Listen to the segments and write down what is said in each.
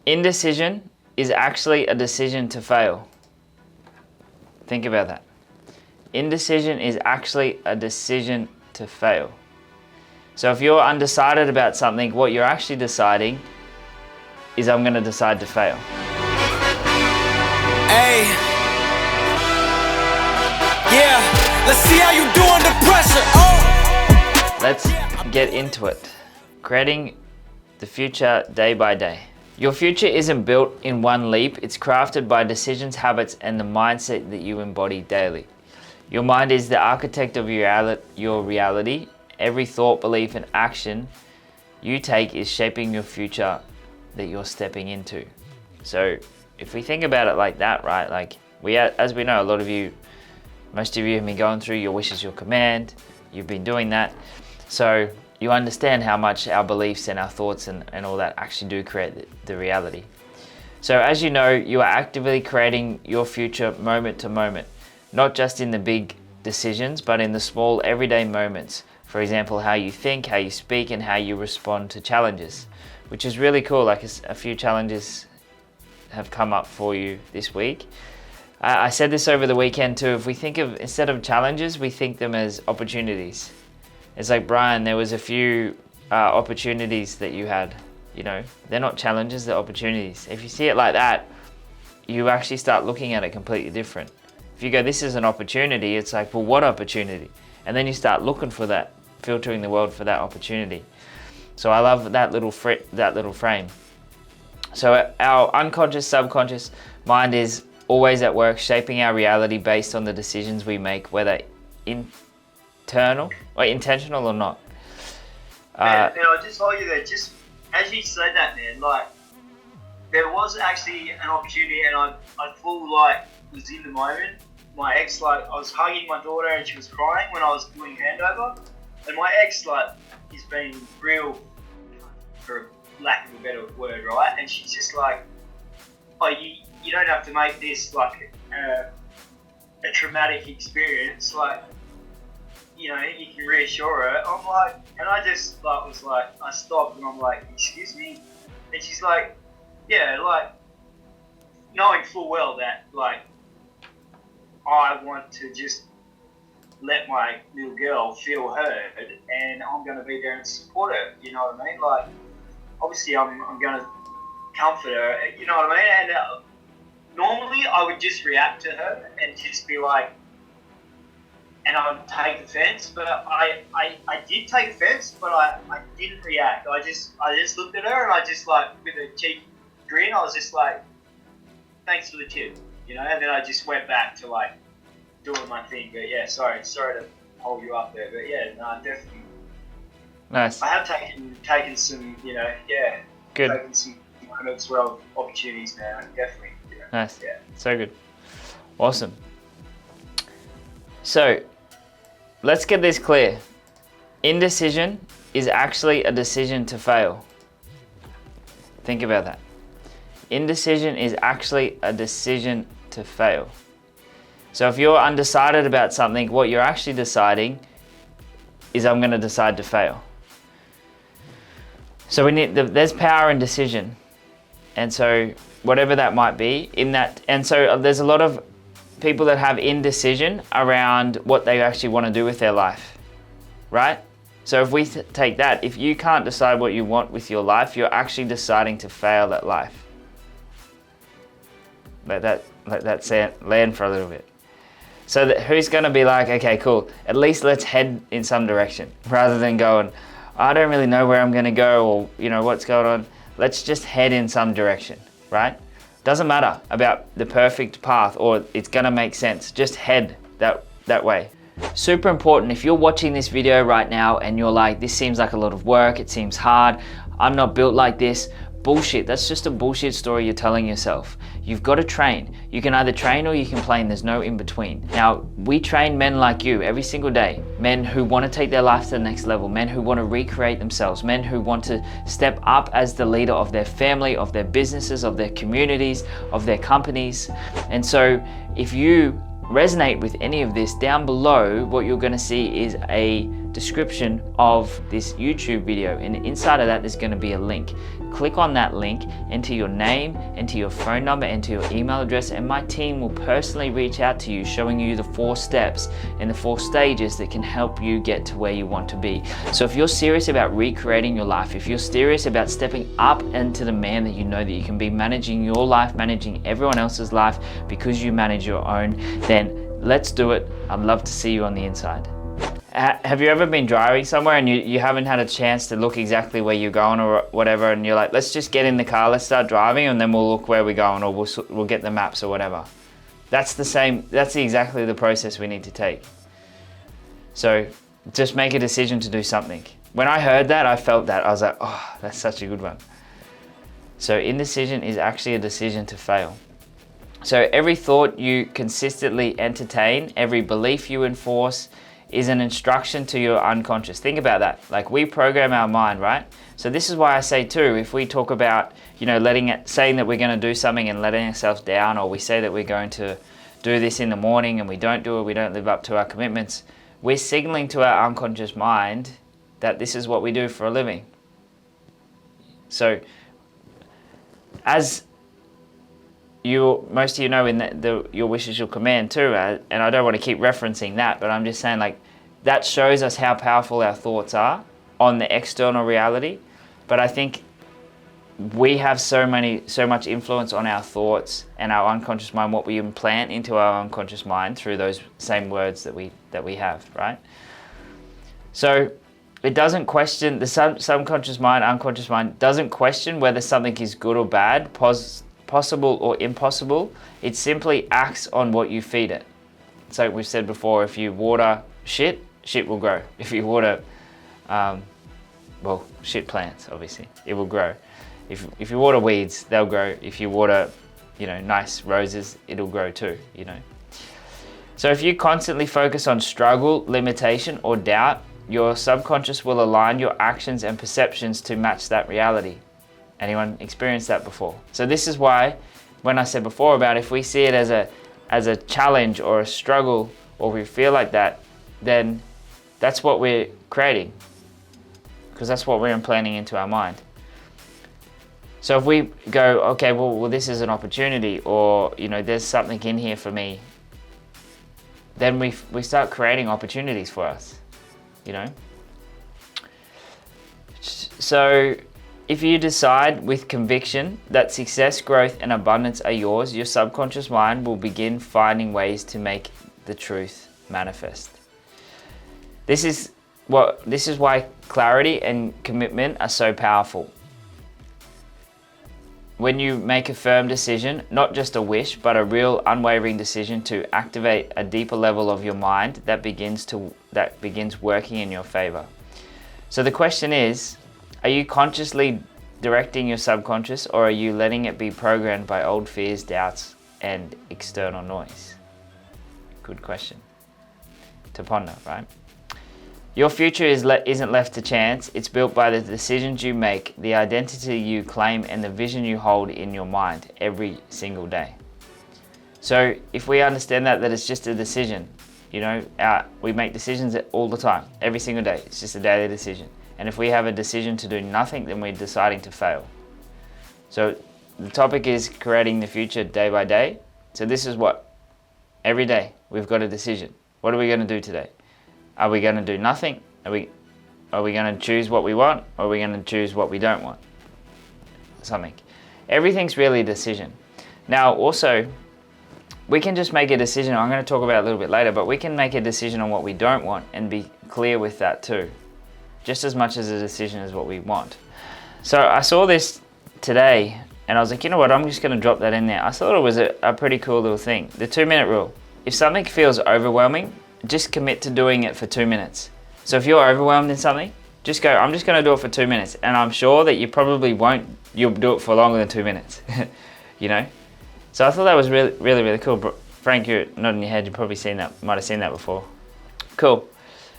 Indecision is actually a decision to fail. Think about that. Indecision is actually a decision to fail. So if you're undecided about something, what you're actually deciding is I'm going to decide to fail. Hey. Yeah, let's see how you do under pressure. Oh. Let's get into it. Creating the future day by day. Your future isn't built in one leap. It's crafted by decisions, habits, and the mindset that you embody daily. Your mind is the architect of your reality. Every thought, belief, and action you take is shaping your future that you're stepping into. So if we think about it like that, right? Like as we know, a lot of you, most of you have been going through your wish is your command. You've been doing that. So you understand how much our beliefs and our thoughts and all that actually do create the reality. So as you know, you are actively creating your future moment to moment, not just in the big decisions, but in the small everyday moments. For example, how you think, how you speak, and how you respond to challenges, which is really cool. Like a few challenges have come up for you this week. I said this over the weekend too. If we think of, instead of challenges, we think them as opportunities. It's like, Brian, there was a few opportunities that you had, they're not challenges, they're opportunities. If you see it like that, you actually start looking at it completely different. If you go, this is an opportunity, it's like, well, what opportunity? And then you start looking for that, filtering the world for that opportunity. So I love that little frame. So our unconscious, subconscious mind is always at work shaping our reality based on the decisions we make, whether intentional or not. Man, I'll just tell you that just as you said that, man, like there was actually an opportunity and I full was in the moment. My ex, I was hugging my daughter and she was crying when I was doing handover, and my ex, he's been real, for lack of a better word, right? And she's just like, oh, you don't have to make this a traumatic experience, you can reassure her. I'm like, and I just was like, I stopped and I'm like, excuse me? And she's like, yeah, knowing full well that, I want to just let my little girl feel heard and I'm going to be there and support her, you know what I mean? Obviously I'm going to comfort her, you know what I mean? And normally I would just react to her and just be like, and I would take offense, but I did take offense, but I didn't react. I just looked at her and I just with a cheeky grin, I was just like, thanks for the tip, and then I just went back to doing my thing. But yeah, sorry to hold you up there, but yeah, no, definitely. Nice. I have taken some, good. Taken some moments where opportunities, man, definitely. Nice. Yeah. So good. Awesome. So, let's get this clear. Indecision is actually a decision to fail. Think about that. Indecision is actually a decision to fail. So if you're undecided about something, what you're actually deciding is I'm going to decide to fail. So there's power in decision. And so whatever that might be and so there's a lot of people that have indecision around what they actually want to do with their life, right? So if we take that, if you can't decide what you want with your life, you're actually deciding to fail at life. Let that land for a little bit. So who's going to be like, okay, cool, at least let's head in some direction, rather than going, I don't really know where I'm going to go, or what's going on. Let's just head in some direction, right? Doesn't matter about the perfect path or it's going to make sense. Just head that way. Super important. If you're watching this video right now and you're like, this seems like a lot of work, it seems hard, I'm not built like this. Bullshit. That's just a bullshit story you're telling yourself. You've got to train. You can either train or you can play, and there's no in between. Now, we train men like you every single day. Men who want to take their life to the next level. Men who want to recreate themselves. Men who want to step up as the leader of their family, of their businesses, of their communities, of their companies. And so if you resonate with any of this, down below, what you're going to see is a description of this YouTube video, and inside of that there's going to be a link. Click on that link, enter your name, enter your phone number, enter your email address, and my team will personally reach out to you, showing you the 4 steps and the 4 stages that can help you get to where you want to be. So if you're serious about recreating your life, if you're serious about stepping up into the man that you know that you can be, managing your life, managing everyone else's life because you manage your own, then let's do it. I'd love to see you on the inside. Have you ever been driving somewhere and you haven't had a chance to look exactly where you're going or whatever, and you're like, let's just get in the car, let's start driving, and then we'll look where we're going, or we'll get the maps or whatever. That's exactly the process we need to take. So just make a decision to do something. When I heard that, I felt that. I was like, oh, that's such a good one. So indecision is actually a decision to fail. So every thought you consistently entertain, every belief you enforce, is an instruction to your unconscious. Think about that. Like, we program our mind, right? So this is why I say too, if we talk about, saying that we're going to do something and letting ourselves down, or we say that we're going to do this in the morning and we don't do it, we don't live up to our commitments, we're signaling to our unconscious mind that this is what we do for a living. So as most of you know, in your wish is your command too, and I don't want to keep referencing that, but I'm just saying, like, that shows us how powerful our thoughts are on the external reality. But I think we have so much influence on our thoughts and our unconscious mind, what we implant into our unconscious mind through those same words that we have, right? So it doesn't question, the subconscious mind, unconscious mind doesn't question whether something is good or bad, possible or impossible. It simply acts on what you feed it. So we've said before, if you water shit will grow. If you water shit plants, obviously, it will grow. If you water weeds, they'll grow. If you water nice roses, it'll grow too. So if you constantly focus on struggle, limitation, or doubt, your subconscious will align your actions and perceptions to match that reality. Anyone experienced that before? So this is why, when I said before about if we see it as a challenge or a struggle, or we feel like that, then that's what we're creating, because that's what we're implanting into our mind. So if we go, okay, well this is an opportunity, or there's something in here for me, then we start creating opportunities for us. So if you decide with conviction that success, growth, and abundance are yours, your subconscious mind will begin finding ways to make the truth manifest. This is why clarity and commitment are so powerful. When you make a firm decision, not just a wish, but a real unwavering decision to activate a deeper level of your mind that begins working in your favor. So the question is, are you consciously directing your subconscious, or are you letting it be programmed by old fears, doubts, and external noise? Good question to ponder, right? Your future isn't left to chance. It's built by the decisions you make, the identity you claim, and the vision you hold in your mind every single day. So if we understand that it's just a decision, we make decisions all the time, every single day. It's just a daily decision. And if we have a decision to do nothing, then we're deciding to fail. So the topic is creating the future day by day. So this is what? Every day we've got a decision. What are we going to do today? Are we going to do nothing? Are we going to choose what we want, or are we going to choose what we don't want? Something. Everything's really a decision. Now also, we can just make a decision. I'm going to talk about it a little bit later, but we can make a decision on what we don't want and be clear with that too. Just as much as a decision as what we want. So I saw this today and I was like, you know what, I'm just going to drop that in there. I thought it was a pretty cool little thing. The 2-minute rule. If something feels overwhelming, just commit to doing it for 2 minutes. So if you're overwhelmed in something, just go, I'm just going to do it for 2 minutes. And I'm sure that you probably you'll do it for longer than 2 minutes. So I thought that was really, really, really cool. Frank, you're nodding your head, you've probably might have seen that before. Cool.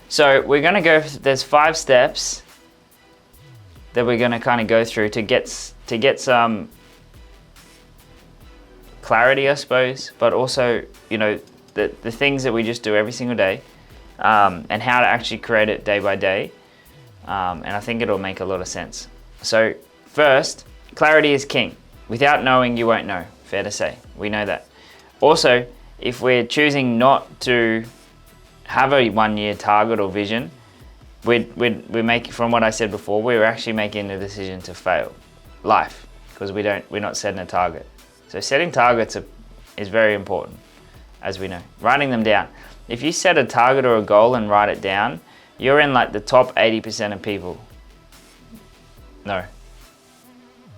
So we're going to go, there's 5 steps that we're going to kind of go through to get some clarity, I suppose, but also, the things that we just do every single day. and how to actually create it day by day. And I think it'll make a lot of sense. So first, clarity is king. Without knowing, you won't know. Fair to say. We know that. Also, if we're choosing not to have a 1 year target or vision, we're making, from what I said before, we're actually making a decision to fail life because we're not setting a target. So setting targets is very important, as we know. Writing them down. If you set a target or a goal and write it down, you're in like the top 80% of people. No.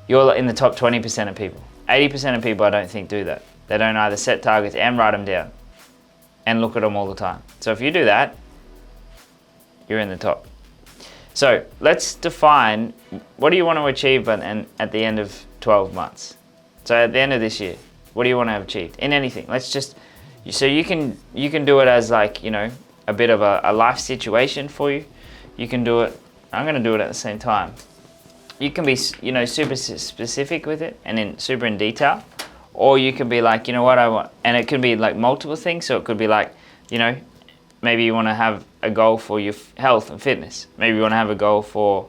You're in the top 20% of people. 80% of people I don't think do that. They don't either set targets and write them down and look at them all the time. So if you do that, you're in the top. So let's define, what do you want to achieve at the end of 12 months? So at the end of this year, what do you want to have achieved in anything? Let's just, so you can do it as like, you know, a bit of a life situation for you. You can do it, I'm going to do it at the same time. You can be, you know, super specific with it and super in detail. Or you can be like, you know what I want, and it could be like multiple things. So it could be like, you know, maybe you want to have a goal for your health and fitness. Maybe you want to have a goal for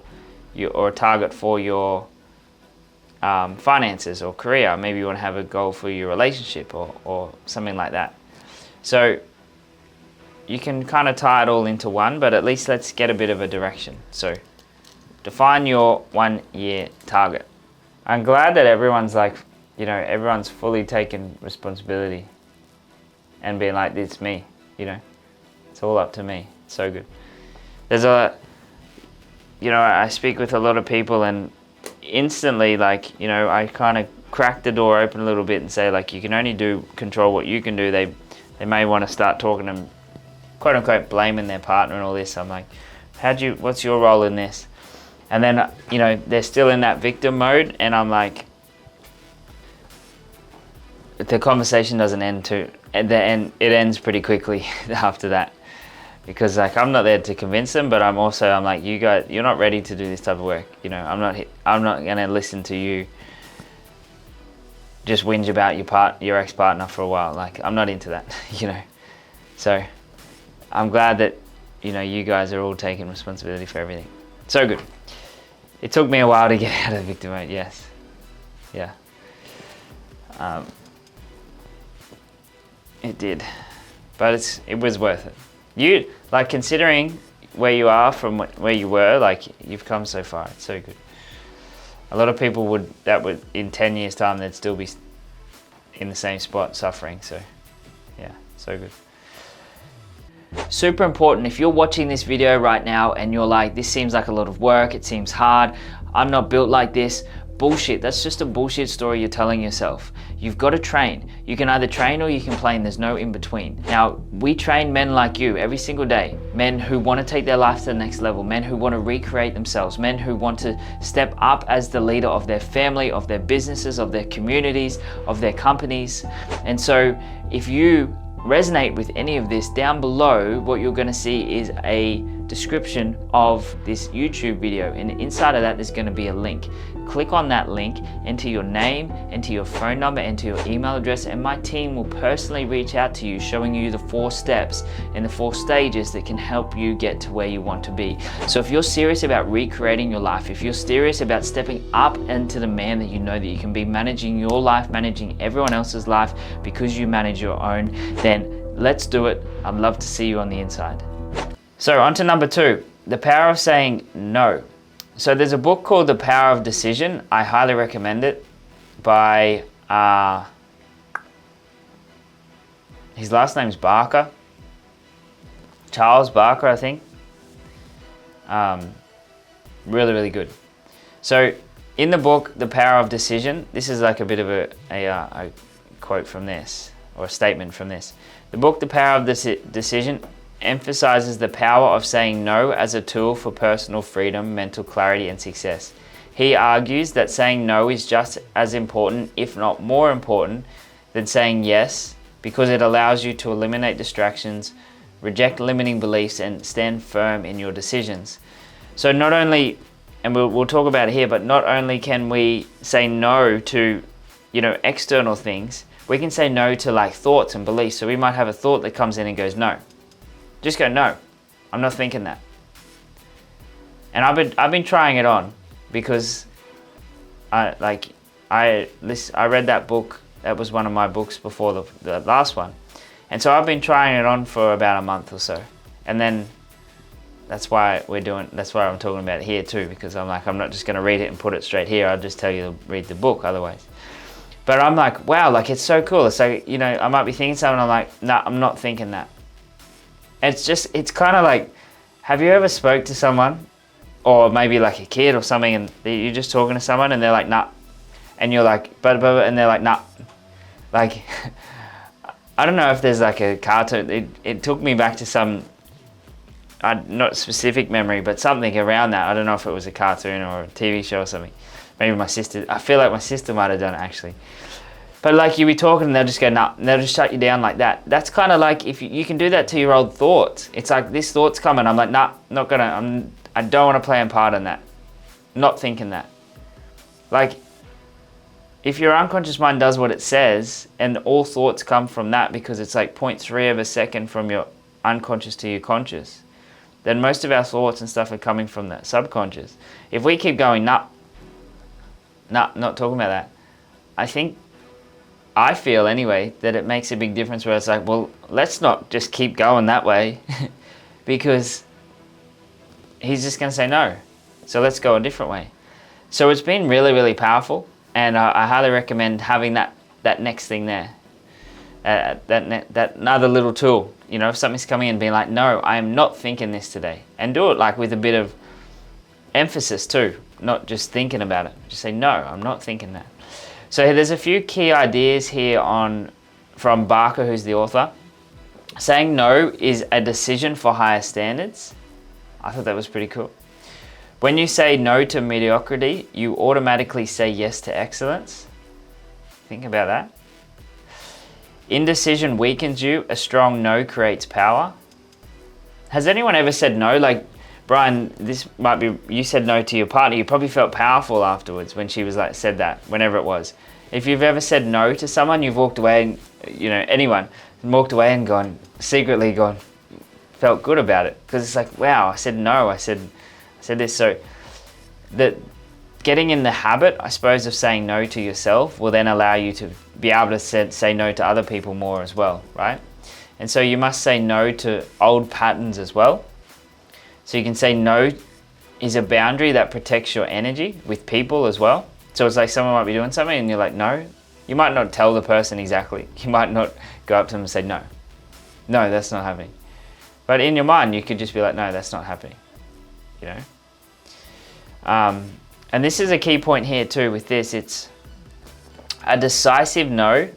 your, or a target for your finances or career. Maybe you want to have a goal for your relationship or something like that. So you can kind of tie it all into one, but at least let's get a bit of a direction. So define your 1 year target. I'm glad that everyone's like, you know, everyone's fully taken responsibility and being like, it's me, you know, it's all up to me. It's so good. There's you know, I speak with a lot of people and instantly, like, you know, I kind of crack the door open a little bit and say, like, you can only control what you can do. They may want to start talking and quote unquote blaming their partner and all this. I'm like, what's your role in this? And then, you know, they're still in that victim mode and I'm like, the conversation doesn't end and it ends pretty quickly after that, because like I'm not there to convince them, but I'm like, you guys, you're not ready to do this type of work. You know, I'm not gonna listen to you just whinge about your ex-partner for a while. Like, I'm not into that, you know. So I'm glad that, you know, you guys are all taking responsibility for everything. So good. It took me a while to get out of the victim mode. Yes. Yeah. It did, but it was worth it. You, like, considering where you are from where you were, like, you've come so far. It's so good. A lot of people would in 10 years time, they'd still be in the same spot suffering. So yeah, so good. Super important. If you're watching this video right now and you're like, this seems like a lot of work, it seems hard, I'm not built like this. Bullshit. That's just a bullshit story you're telling yourself. You've got to train. You can either train or you can play, and there's no in between. Now, we train men like you every single day. Men who want to take their life to the next level. Men who want to recreate themselves. Men who want to step up as the leader of their family, of their businesses, of their communities, of their companies. And so if you resonate with any of this, down below, what you're going to see is a description of this YouTube video, and inside of that there's going to be a link. Click on that link, enter your name, enter your phone number, enter your email address, and my team will personally reach out to you, showing you the 4 steps and the 4 stages that can help you get to where you want to be. So if you're serious about recreating your life, if you're serious about stepping up into the man that you know that you can be, managing your life, managing everyone else's life because you manage your own, then let's do it. I'd love to see you on the inside. So on to number 2, the power of saying no. So there's a book called The Power of Decision. I highly recommend it, by, his last name's Barker. Charles Barker, I think. Really, really good. So in the book, The Power of Decision, this is like a bit of a quote from this, or a statement from this. The book, The Power of Decision, emphasizes the power of saying no as a tool for personal freedom, mental clarity, and success. He argues that saying no is just as important, if not more important, than saying yes, because it allows you to eliminate distractions, reject limiting beliefs, and stand firm in your decisions. So not only, and we'll talk about it here, but not only can we say no to, you know, external things, we can say no to like thoughts and beliefs. So we might have a thought that comes in and goes no. Just go, no, I'm not thinking that. And I've been trying it on because I read that book. That was one of my books before the last one. And so I've been trying it on for about a month or so. And then that's why I'm talking about it here too, because I'm like, I'm not just going to read it and put it straight here. I'll just tell you to read the book otherwise. But I'm like, wow, like it's so cool. It's like, you know, I might be thinking something, I'm like, no, I'm not thinking that. It's kind of like, have you ever spoke to someone, or maybe like a kid or something, and you're just talking to someone and they're like, nah. And you're like, but, and they're like, nah. Like, I don't know if there's like a cartoon. It took me back to some, not specific memory, but something around that. I don't know if it was a cartoon or a TV show or something. Maybe my sister, I feel like my sister might have done it actually. But like you be talking and they'll just go, nah, and they'll just shut you down like that. That's kind of like, if you can do that to your old thoughts. It's like, this thought's coming. I'm like, nah, I don't want to play a part in that. Not thinking that. Like, if your unconscious mind does what it says, and all thoughts come from that, because it's like 0.3 of a second from your unconscious to your conscious, then most of our thoughts and stuff are coming from that subconscious. If we keep going, nah, not talking about that, I feel anyway that it makes a big difference, where it's like, well, let's not just keep going that way because he's just going to say no. So let's go a different way. So it's been really, really powerful, and I highly recommend having that next thing there, that another little tool. You know, if something's coming in, being like, no, I am not thinking this today, and do it like with a bit of emphasis too, not just thinking about it. Just say, no, I'm not thinking that. So there's a few key ideas here from Barker, who's the author. Saying no is a decision for higher standards. I thought that was pretty cool. When you say no to mediocrity, you automatically say yes to excellence. Think about that. Indecision weakens you. A strong no creates power. Has anyone ever said no? Like, Brian, this might be, you said no to your partner. You probably felt powerful afterwards when she was like, said that, whenever it was. If you've ever said no to someone, you've walked away, and, you know, anyone, walked away and secretly gone, felt good about it. Because it's like, wow, I said no, I said this. So that getting in the habit, I suppose, of saying no to yourself will then allow you to be able to say no to other people more as well, right? And so you must say no to old patterns as well. So you can say no is a boundary that protects your energy with people as well. So it's like someone might be doing something and you're like, no. You might not tell the person exactly. You might not go up to them and say, no, that's not happening. But in your mind, you could just be like, no, that's not happening, you know? And this is a key point here too with this. It's a decisive no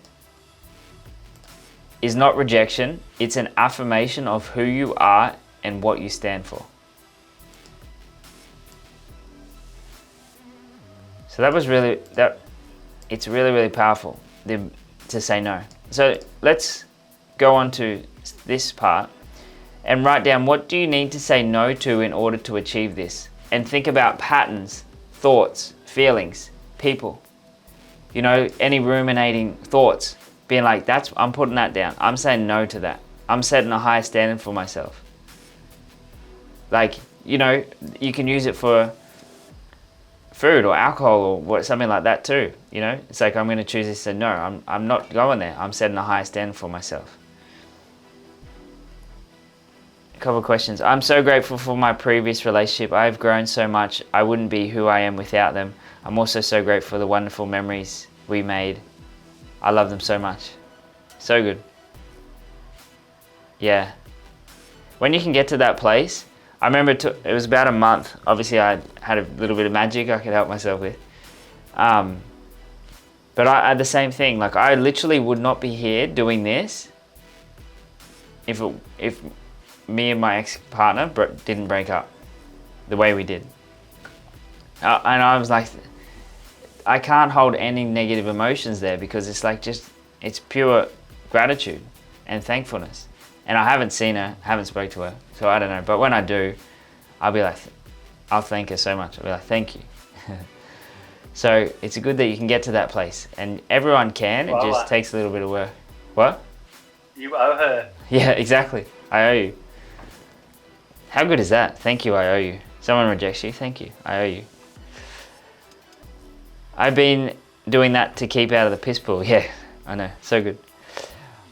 is not rejection. It's an affirmation of who you are and what you stand for. So it's really, really powerful to say no. So let's go on to this part and write down, what do you need to say no to in order to achieve this? And think about patterns, thoughts, feelings, people. You know, any ruminating thoughts, being like, I'm putting that down. I'm saying no to that. I'm setting a higher standard for myself. Like, you know, you can use it for food or alcohol or something like that too. You know, it's like, I'm going to choose this, and no, I'm not going there. I'm setting a higher standard for myself. A couple of questions. I'm so grateful for my previous relationship. I've grown so much. I wouldn't be who I am without them. I'm also so grateful for the wonderful memories we made. I love them so much. So good. Yeah. When you can get to that place, I remember it was about a month. Obviously, I had a little bit of magic I could help myself with. But I had the same thing. Like, I literally would not be here doing this if me and my ex-partner didn't break up the way we did. And I was like, I can't hold any negative emotions there, because it's like it's pure gratitude and thankfulness. And I haven't seen her, haven't spoke to her, so I don't know. But when I do, I'll be like, I'll thank her so much. I'll be like, thank you. So it's good that you can get to that place, and everyone can. It just takes a little bit of work. What? You owe her. Yeah, exactly. I owe you. How good is that? Thank you, I owe you. Someone rejects you, thank you, I owe you. I've been doing that to keep out of the piss pool. Yeah, I know, so good.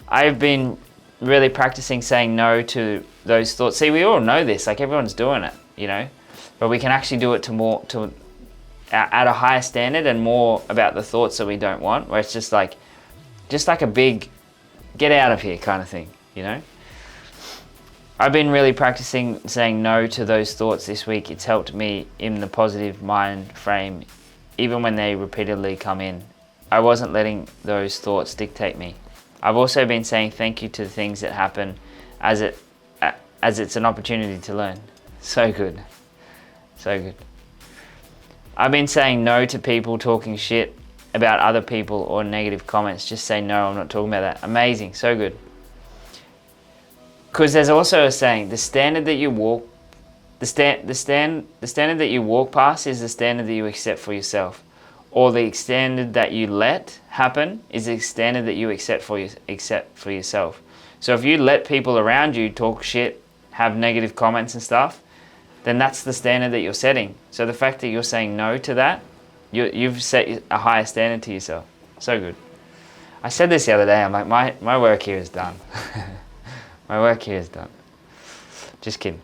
I've been really practicing saying no to those thoughts. See, we all know this, like everyone's doing it, you know, but we can actually do it at a higher standard and more about the thoughts that we don't want, where it's just like a big get out of here kind of thing, you know. I've been really practicing saying no to those thoughts this week. It's helped me in the positive mind frame, even when they repeatedly come in. I wasn't letting those thoughts dictate me. I've also been saying thank you to the things that happen as it's an opportunity to learn. So good. So good. I've been saying no to people talking shit about other people or negative comments. Just say no, I'm not talking about that. Amazing, so good. Because there's also a saying, the standard that you walk past is the standard that you accept for yourself. Or the standard that you let happen is the standard that you accept for yourself. So if you let people around you talk shit, have negative comments and stuff, then that's the standard that you're setting. So the fact that you're saying no to that, you've set a higher standard to yourself. So good. I said this the other day, I'm like, my work here is done. My work here is done. Just kidding.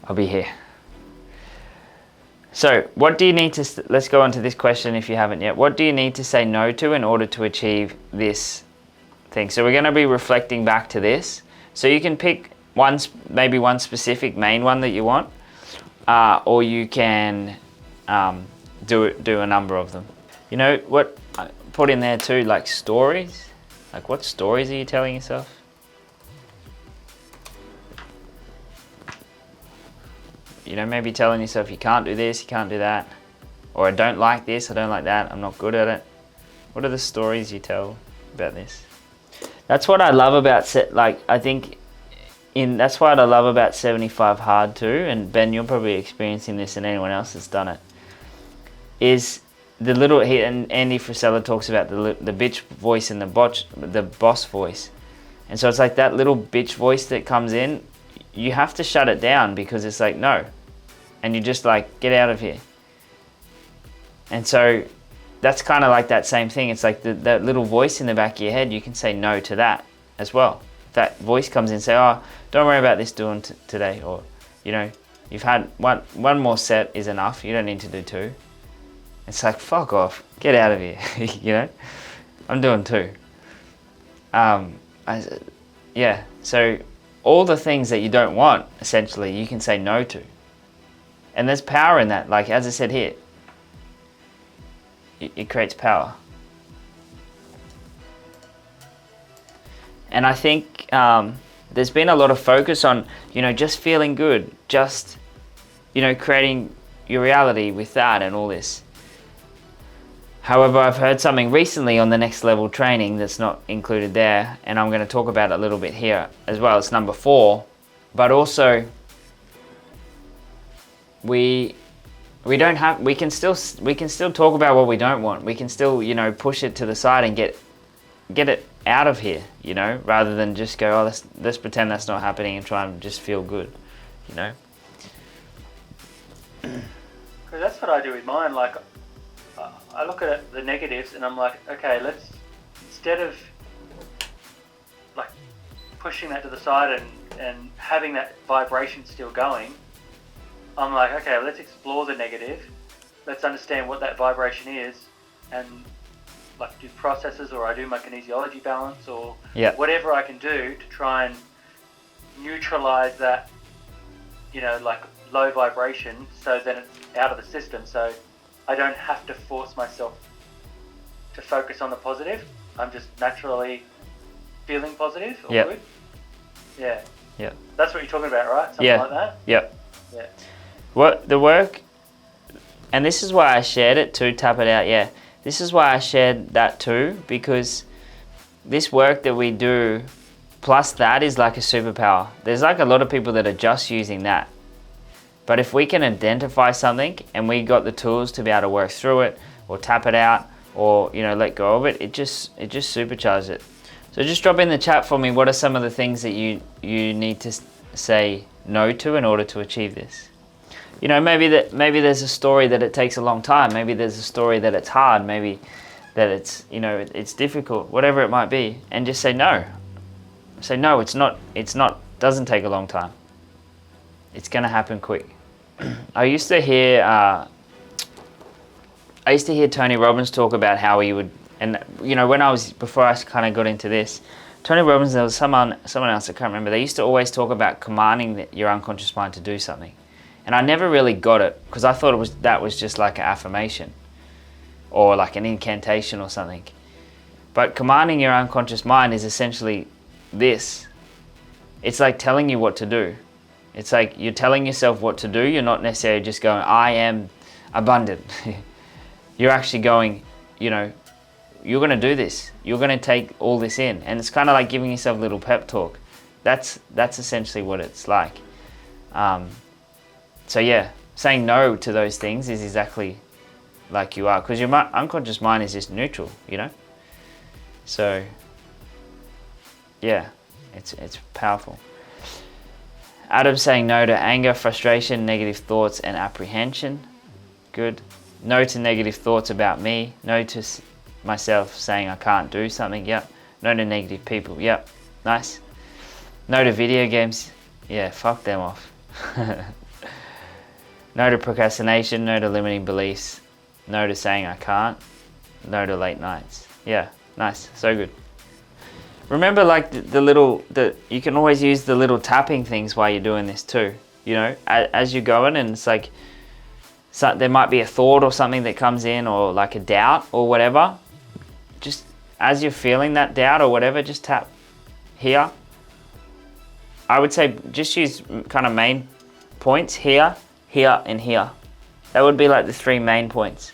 I'll be here. So what do you need to, let's go on to this question if you haven't yet. What do you need to say no to in order to achieve this thing? So we're going to be reflecting back to this. So you can pick maybe one specific main one that you want, or you can do a number of them. You know what I put in there too, like stories. Like what stories are you telling yourself? You know, maybe telling yourself you can't do this, you can't do that, or I don't like this, I don't like that, I'm not good at it. What are the stories you tell about this? That's what I love about that's what I love about 75 Hard too, and Ben, you're probably experiencing this and anyone else that's done it, is the little, and Andy Frisella talks about the bitch voice and the boss voice. And so it's like that little bitch voice that comes in, you have to shut it down because it's like, no. And you just like, get out of here. And so that's kind of like that same thing. It's like that little voice in the back of your head, you can say no to that as well. That voice comes in and say, oh, don't worry about this doing today. Or, you know, you've had one more set is enough. You don't need to do two. It's like, fuck off, get out of here. You know, I'm doing two. Yeah, so all the things that you don't want, essentially, you can say no to. And there's power in that. Like, as I said here, it creates power. And I think there's been a lot of focus on, you know, just feeling good, just, you know, creating your reality with that and all this. However, I've heard something recently on the Next Level training that's not included there, and I'm going to talk about it a little bit here as well. It's number 4, but also we can still talk about what we don't want. We can still, you know, push it to the side and get it out of here, you know, rather than just go, oh, let's pretend that's not happening and try and just feel good, you know. Because that's what I do with mine. Like, I look at the negatives and I'm like, okay, let's, instead of like pushing that to the side and having that vibration still going, I'm like, okay, let's explore the negative. Let's understand what that vibration is, and like do processes, or I do my kinesiology balance, or whatever I can do to try and neutralize that, you know, like low vibration, so then it's out of the system. So I don't have to force myself to focus on the positive. I'm just naturally feeling positive or good. Yeah. Yeah. That's what you're talking about, right? Something like that? Yep. Yeah. What the work, and this is why I shared it too, tap it out, yeah. This is why I shared that too, because this work that we do plus that is like a superpower. There's like a lot of people that are just using that. But if we can identify something and we got the tools to be able to work through it or tap it out or, you know, let go of it, it just supercharges it. So just drop in the chat for me, what are some of the things that you need to say no to in order to achieve this. You know, maybe there's a story that it takes a long time. Maybe there's a story that it's hard. Maybe that it's, you know, it's difficult, whatever it might be, and just say no. Say no, it's not, doesn't take a long time. It's gonna happen quick. I used to hear Tony Robbins talk about how he would, and you know, before I kind of got into this, Tony Robbins, there was someone else, I can't remember, they used to always talk about commanding your unconscious mind to do something. And I never really got it, because I thought that was just like an affirmation or like an incantation or something. But commanding your unconscious mind is essentially this. It's like telling you what to do. It's like you're telling yourself what to do. You're not necessarily just going, I am abundant. You're actually going, you know, you're going to do this. You're going to take all this in. And it's kind of like giving yourself a little pep talk. That's essentially what it's like. So yeah, saying no to those things is exactly like you are, because your unconscious mind is just neutral, you know. So yeah, it's powerful. Adam saying no to anger, frustration, negative thoughts, and apprehension. Good. No to negative thoughts about me. No to myself saying I can't do something. Yep. No to negative people. Yep. Nice. No to video games. Yeah, fuck them off. No to procrastination. No to limiting beliefs. No to saying I can't. No to late nights. Yeah, nice. So good. Remember, like you can always use the little tapping things while you're doing this too. You know, as you're going, and it's like, so there might be a thought or something that comes in, or like a doubt or whatever. Just as you're feeling that doubt or whatever, just tap here. I would say just use kind of main points here, here, and here. That would be like the 3 main points.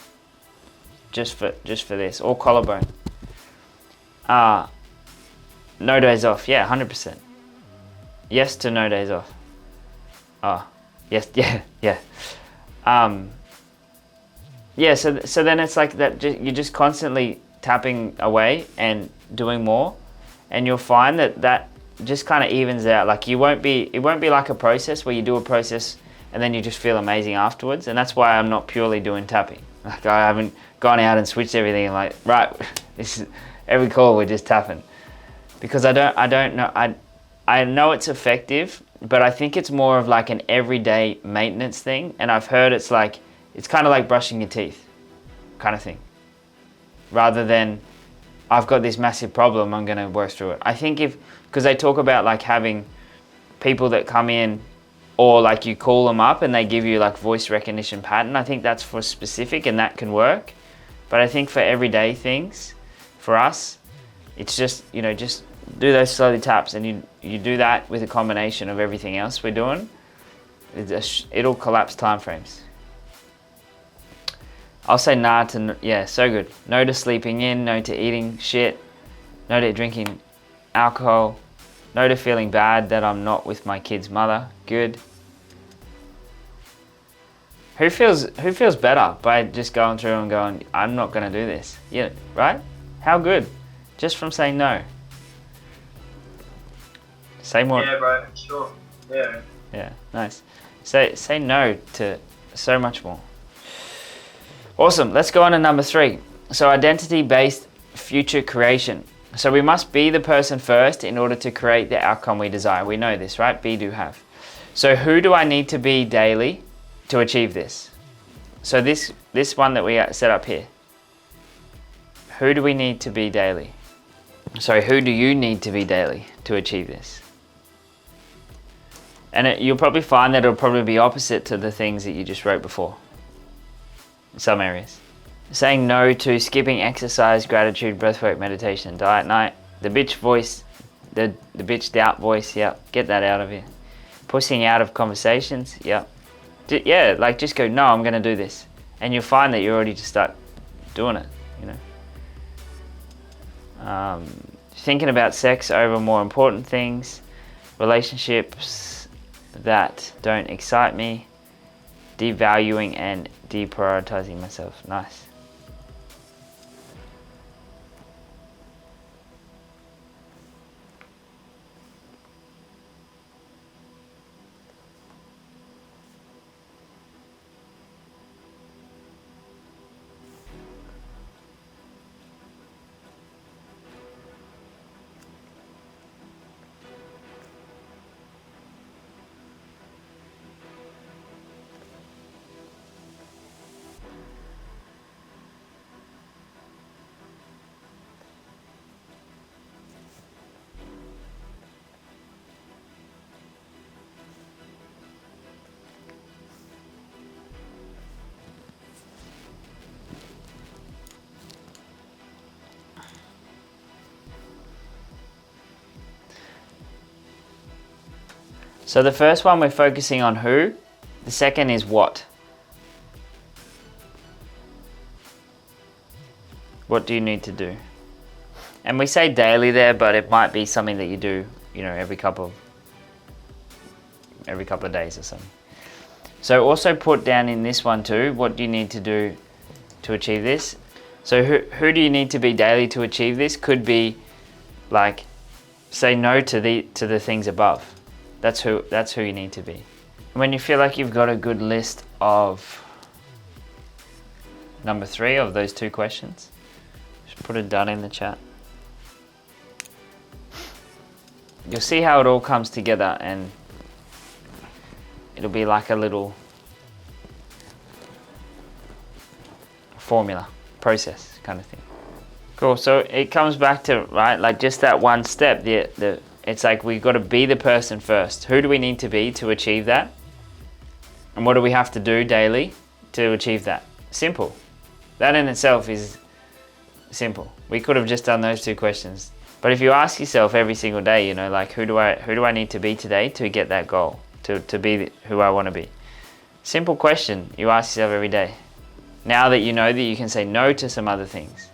Just for this, or collarbone. No days off. Yeah, 100%. Yes to no days off. Yes, yeah. Yeah, so then it's like that, you're just constantly tapping away and doing more, and you'll find that just kind of evens out. Like it won't be like a process where you do a process and then you just feel amazing afterwards. And that's why I'm not purely doing tapping. Like I haven't gone out and switched everything and like, right, this is every call we're just tapping, because I don't know. I know it's effective, but I think it's more of like an everyday maintenance thing. And I've heard it's kind of like brushing your teeth kind of thing, rather than I've got this massive problem, I'm going to work through it. I think because they talk about like having people that come in, or like you call them up and they give you like voice recognition pattern. I think that's for specific, and that can work. But I think for everyday things, for us, it's just, you know, just do those slowly taps, and you do that with a combination of everything else we're doing. It'll collapse time frames. I'll say nah to, yeah, so good. No to sleeping in, no to eating shit, no to drinking alcohol, no to feeling bad that I'm not with my kid's mother. Good. Who feels better by just going through and going, I'm not going to do this? Yeah, right? How good? Just from saying no. Say more. Yeah, bro, sure. Yeah. Yeah, nice. Say no to so much more. Awesome. Let's go on to number 3. So identity-based future creation. So we must be the person first in order to create the outcome we desire. We know this, right? Be, do, have. So who do I need to be daily to achieve this? So this one that we set up here. Who do we need to be daily? Sorry, who do you need to be daily to achieve this? And you'll probably find that it'll probably be opposite to the things that you just wrote before. In some areas. Saying no to skipping exercise, gratitude, breathwork, meditation, and diet night. The bitch voice, the bitch doubt voice, yep, get that out of you. Pushing out of conversations, yep. Yeah, like just go, no, I'm going to do this. And you'll find that you're already just start doing it, you know. Thinking about sex over more important things. Relationships that don't excite me. Devaluing and deprioritizing myself. Nice. So the first one we're focusing on who, the second is what. What do you need to do? And we say daily there, but it might be something that you do, every couple of days or something. So also put down in this one too, what do you need to do to achieve this? So who do you need to be daily to achieve this? Could be like, say no to the things above. That's who you need to be. And when you feel like you've got a good list of number 3 of those 2 questions, just put it down in the chat. You'll see how it all comes together, and it'll be like a little formula, process kind of thing. Cool, so it comes back to, right, like just that one step. It's like we've got to be the person first. Who do we need to be to achieve that? And what do we have to do daily to achieve that? Simple. That in itself is simple. We could have just done those 2 questions. But if you ask yourself every single day, like who do I need to be today to get that goal, to be who I want to be? Simple question you ask yourself every day. Now that you know that you can say no to some other things.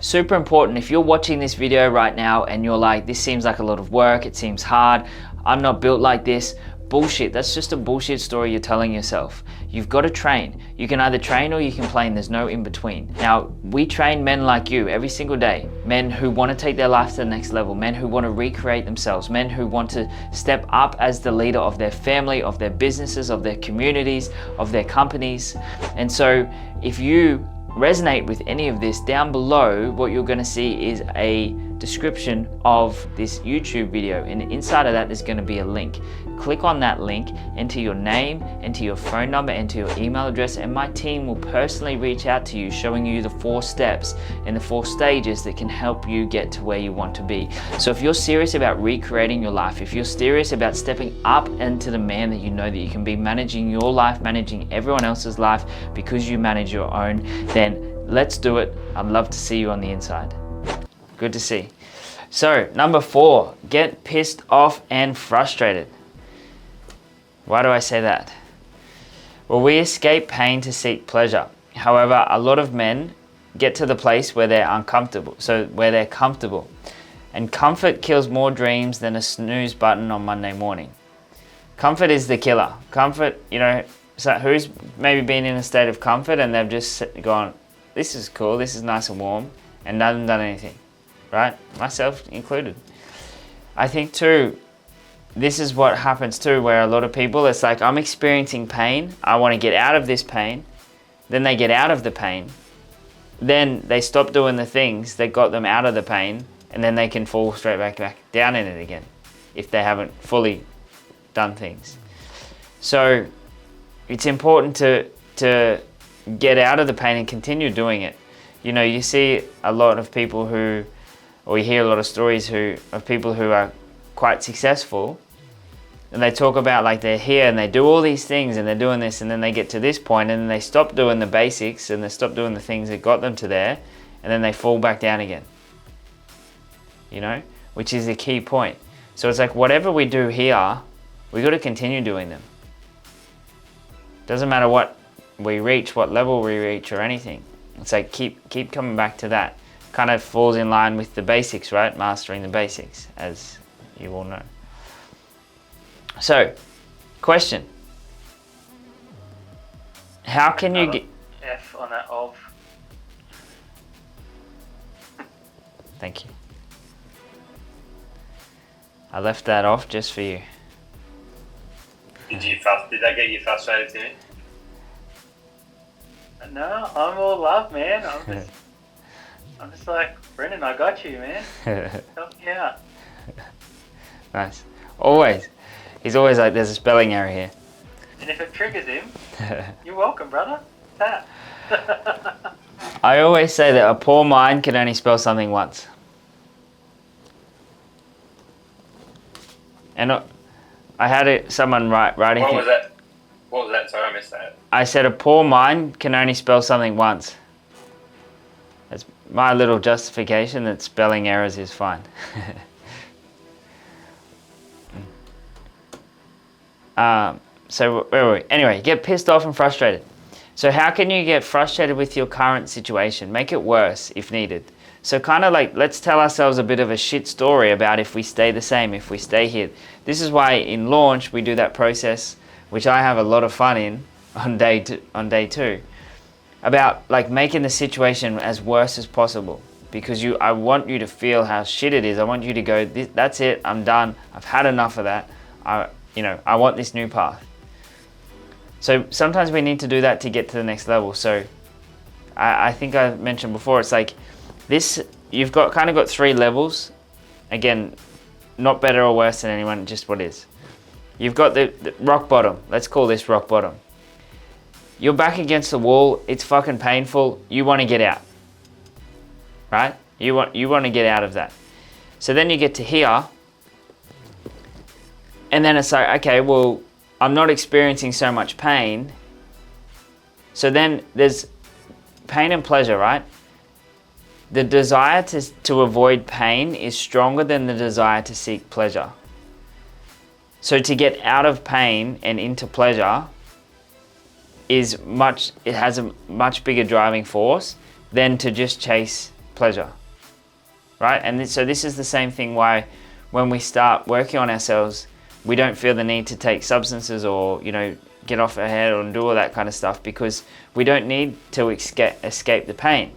Super important, if you're watching this video right now and you're like, this seems like a lot of work, it seems hard, I'm not built like this. Bullshit, that's just a bullshit story you're telling yourself. You've got to train. You can either train or you can play, and there's no in between. Now, we train men like you every single day. Men who want to take their life to the next level, men who want to recreate themselves, men who want to step up as the leader of their family, of their businesses, of their communities, of their companies. And so if you resonate with any of this, down below what you're going to see is a description of this YouTube video, and inside of that there's going to be a link. Click on that link, enter your name, enter your phone number, enter your email address, and my team will personally reach out to you, showing you the 4 steps and the 4 stages that can help you get to where you want to be. So if you're serious about recreating your life, if you're serious about stepping up into the man that you know that you can be, managing your life, managing everyone else's life because you manage your own, then let's do it. I'd love to see you on the inside. Good to see. So number 4, get pissed off and frustrated. Why do I say that? Well, we escape pain to seek pleasure. However, a lot of men get to the place where they're uncomfortable, where they're comfortable. And comfort kills more dreams than a snooze button on Monday morning. Comfort is the killer. Comfort, so who's maybe been in a state of comfort and they've just gone, this is cool, this is nice and warm, and haven't done anything, right? Myself included. I think too, this is what happens too, where a lot of people, it's like, I'm experiencing pain, I want to get out of this pain, then they get out of the pain, then they stop doing the things that got them out of the pain, and then they can fall straight back down in it again, if they haven't fully done things. So it's important to get out of the pain and continue doing it. You see a lot of people or you hear a lot of stories of people who are quite successful, and they talk about like they're here and they do all these things and they're doing this, and then they get to this point and then they stop doing the basics and they stop doing the things that got them to there, and then they fall back down again, which is a key point. So it's like, whatever we do here, we got to continue doing them. Doesn't matter what we reach, what level we reach or anything. It's like keep coming back to that. Kind of falls in line with the basics, right? Mastering the basics, as you all know. So, question. How can you get... F on that of. Thank you. I left that off just for you. Did that get you frustrated, Timmy? No, I'm all love, man. I'm just like, Brendan, I got you, man. Help me out. Nice. Always. He's always like, there's a spelling error here. And if it triggers him, you're welcome, brother. Tap. I always say that a poor mind can only spell something once. And I had someone writing... What was that? What was that? Sorry, I missed that. I said a poor mind can only spell something once. That's my little justification that spelling errors is fine. So where were we? Anyway, get pissed off and frustrated. So how can you get frustrated with your current situation? Make it worse if needed. So kind of like, let's tell ourselves a bit of a shit story about if we stay the same, if we stay here. This is why in launch we do that process, which I have a lot of fun in on day two, about like making the situation as worse as possible. Because I want you to feel how shit it is. I want you to go, that's it, I'm done. I've had enough of that. I want this new path. So sometimes we need to do that to get to the next level. So I think I mentioned before, it's like this, you've got kind of got 3 levels. Again, not better or worse than anyone, just what is. You've got the rock bottom. Let's call this rock bottom. You're back against the wall. It's fucking painful. You want to get out, right? You want to get out of that. So then you get to here, and then it's like, okay, well, I'm not experiencing so much pain. So then there's pain and pleasure, right? The desire to avoid pain is stronger than the desire to seek pleasure. So to get out of pain and into pleasure it has a much bigger driving force than to just chase pleasure, right? And so this is the same thing why when we start working on ourselves, we don't feel the need to take substances or, get off our head and do all that kind of stuff, because we don't need to escape the pain.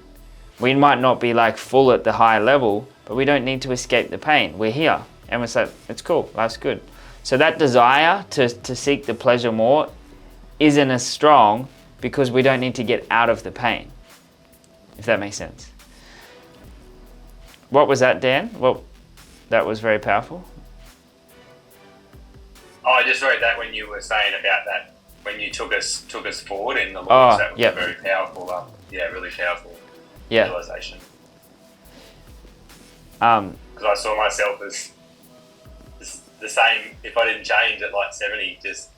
We might not be like full at the high level, but we don't need to escape the pain. We're here and we're like, it's cool, life's good. So that desire to seek the pleasure more isn't as strong because we don't need to get out of the pain, if that makes sense. What was that, Dan? Well, that was very powerful. Oh, I just wrote that when you were saying about that, when you took us forward in the launch. That was a very powerful, really powerful realization. Because I saw myself as the same. If I didn't change at like 70, just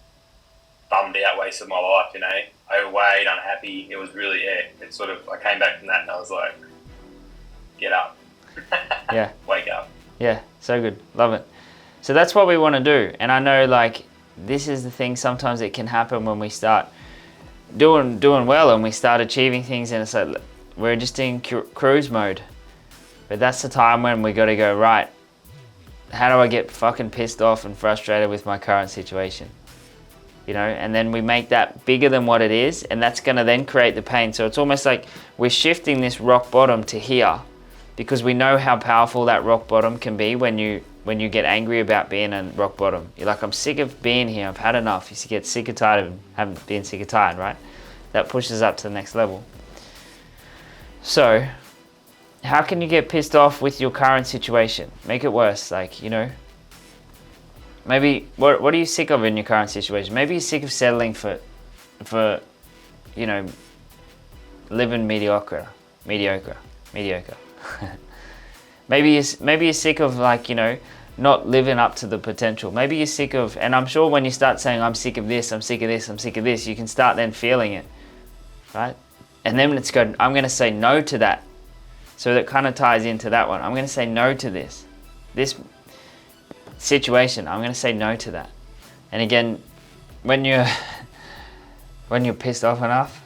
bummed out, wasted my life. Overweight, unhappy. It was really It sort of, I came back from that and I was like, get up. Yeah. Wake up. Yeah. So good. Love it. So that's what we want to do. And I know like this is the thing, sometimes it can happen when we start doing well and we start achieving things, and it's like we're just in cruise mode. But that's the time when we got to go, right, how do I get fucking pissed off and frustrated with my current situation? And then we make that bigger than what it is, and that's going to then create the pain. So it's almost like we're shifting this rock bottom to here, because we know how powerful that rock bottom can be when you get angry about being on rock bottom. You're like, I'm sick of being here, I've had enough. You get sick or tired of being sick or tired, right? That pushes up to the next level. So, how can you get pissed off with your current situation? Make it worse, maybe, what are you sick of in your current situation? Maybe you're sick of settling for living mediocre. Maybe you're sick of not living up to the potential. Maybe you're sick of, and I'm sure when you start saying, I'm sick of this, I'm sick of this, I'm sick of this, you can start then feeling it, right? And then let's go, I'm going to say no to that. So that kind of ties into that one. I'm going to say no to this situation. I'm going to say no to that. And again, when you're pissed off enough,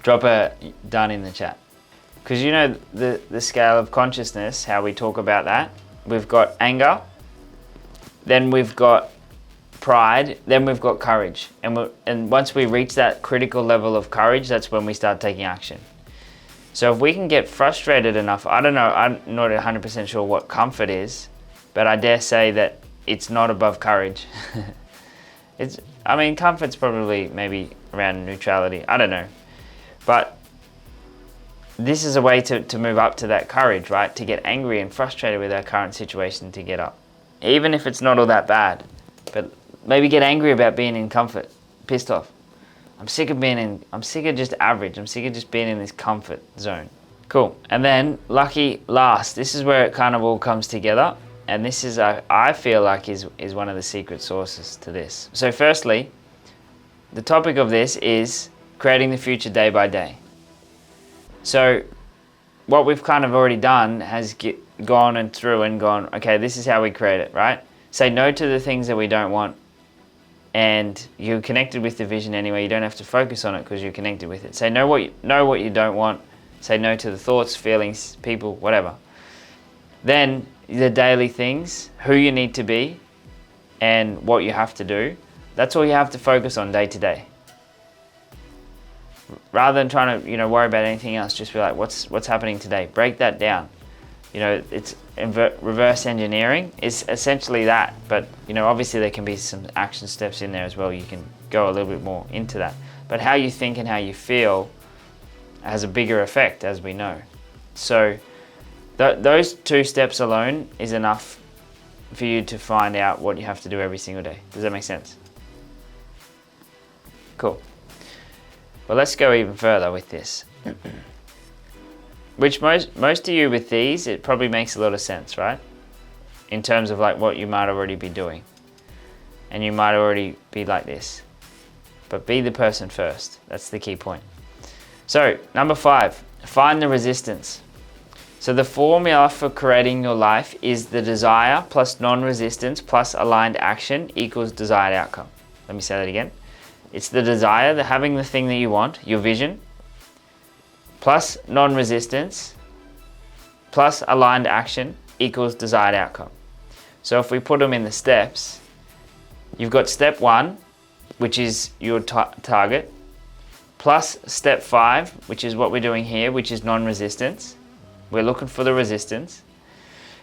drop a done in the chat. Because the scale of consciousness, how we talk about that, we've got anger, then we've got pride, then we've got courage. And once we reach that critical level of courage, that's when we start taking action. So if we can get frustrated enough, I don't know, I'm not 100% sure what comfort is, but I dare say that it's not above courage. Comfort's probably maybe around neutrality, I don't know. But this is a way to move up to that courage, right? To get angry and frustrated with our current situation, to get up. Even if it's not all that bad, but maybe get angry about being in comfort, pissed off. I'm sick of just average. I'm sick of just being in this comfort zone. Cool. And then lucky last, this is where it kind of all comes together. And this is, I feel like is one of the secret sources to this. So firstly, the topic of this is creating the future day by day. So what we've kind of already done has gone, okay, this is how we create it, right? Say no to the things that we don't want. and you're connected with the vision anyway. You don't have to focus on it because you're connected with it. Say know what you don't want. Say no to the thoughts, feelings, people, whatever. Then the daily things, who you need to be and what you have to do, that's all you have to focus on day to day. Rather than trying to, worry about anything else, just be like, what's happening today? Break that down. It's reverse engineering is essentially that, but obviously there can be some action steps in there as well. You can go a little bit more into that. But how you think and how you feel has a bigger effect, as we know. So those 2 steps alone is enough for you to find out what you have to do every single day. Does that make sense? Cool. Well, let's go even further with this. Which most of you with these, it probably makes a lot of sense, right? In terms of like what you might already be doing. And you might already be like this. But be the person first. That's the key point. So, number 5, find the resistance. So the formula for creating your life is the desire plus non-resistance plus aligned action equals desired outcome. Let me say that again. It's the desire, having the thing that you want, your vision, plus non-resistance, plus aligned action equals desired outcome. So if we put them in the steps, you've got step 1, which is your target, plus step 5, which is what we're doing here, which is non-resistance. We're looking for the resistance.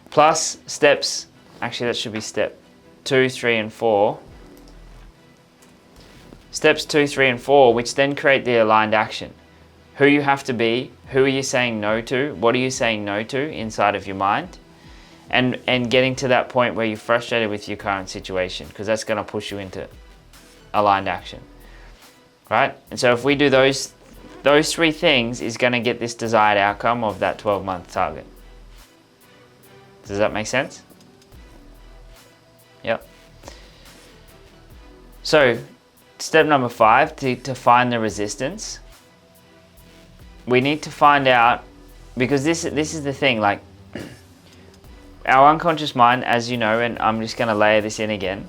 Plus steps, actually that should be step 2, 3, and 4. Steps 2, 3, and 4, which then create the aligned action. Who you have to be, who are you saying no to, what are you saying no to inside of your mind, and getting to that point where you're frustrated with your current situation, because that's going to push you into aligned action, right? And so if we do those 3 things, is going to get this desired outcome of that 12-month target. Does that make sense? Yep. So step number 5, to find the resistance. We need to find out, because this is the thing, like our unconscious mind, as you know, and I'm just going to layer this in again.